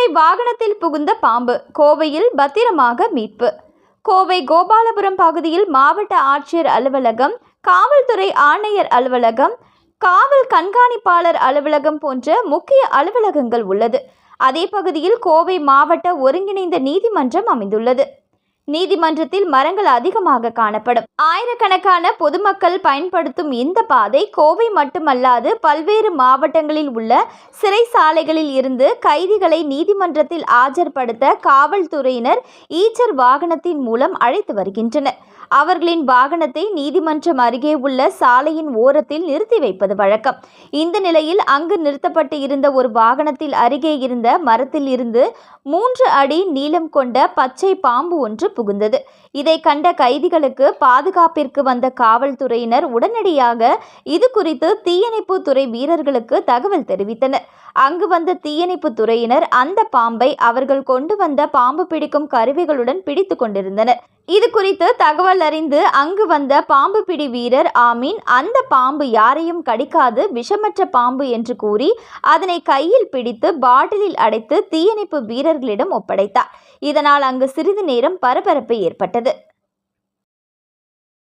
இதுவரை வாகனத்தில் புகுந்த பாம்பு கோவையில் பத்திரமாக மீட்பு. கோவை கோபாலபுரம் பகுதியில் மாவட்ட ஆட்சியர் அலுவலகம், காவல்துறை ஆணையர் அலுவலகம், காவல் கண்காணிப்பாளர் அலுவலகம் போன்ற முக்கிய அலுவலகங்கள் உள்ளது. அதே பகுதியில் கோவை மாவட்ட ஒருங்கிணைந்த நீதிமன்றம் அமைந்துள்ளது. நீதிமன்றத்தில் மரங்கள் அதிகமாக காணப்படும். ஆயிரக்கணக்கான பொதுமக்கள் பயன்படுத்தும் இந்த பாதை கோவை மட்டுமல்லாது பல்வேறு மாவட்டங்களில் உள்ள சிறைச்சாலைகளில் இருந்து கைதிகளை நீதிமன்றத்தில் ஆஜர்படுத்த காவல்துறையினர் ஈச்சர் வாகனத்தின் மூலம் அழைத்து வருகின்றனர். அவர்களின் வாகனத்தை நீதிமன்றம் அருகே உள்ள சாலையின் ஓரத்தில் நிறுத்தி வைப்பது வழக்கம். இந்த நிலையில் அங்கு நிறுத்தப்பட்டு இருந்த ஒரு வாகனத்தில் அருகே இருந்த மரத்தில் இருந்து 3 அடி நீளம் கொண்ட பச்சை பாம்பு ஒன்று புகுந்தது. இதை கண்ட கைதிகளுக்கு பாதுகாப்பிற்கு வந்த காவல்துறையினர் உடனடியாக இது குறித்து தீயணைப்பு துறை வீரர்களுக்கு தகவல் தெரிவித்தனர். அங்கு வந்த தீயணைப்பு துறையினர் அந்த பாம்பை அவர்கள் கொண்டு வந்த பாம்பு பிடிக்கும் கருவிகளுடன் பிடித்து கொண்டிருந்தனர். இது குறித்து தகவல் அறிந்து அங்கு வந்த பாம்பு பிடி வீரர் ஆமீன் அந்த பாம்பு யாரையும் கடிக்காது, விஷமற்ற பாம்பு என்று கூறி அதனை கையில் பிடித்து பாட்டிலில் அடைத்து தீயணைப்பு வீரர்களிடம் ஒப்படைத்தார். இதனால் அங்கு சிறிது நேரம் பரபரப்பு ஏற்பட்டது.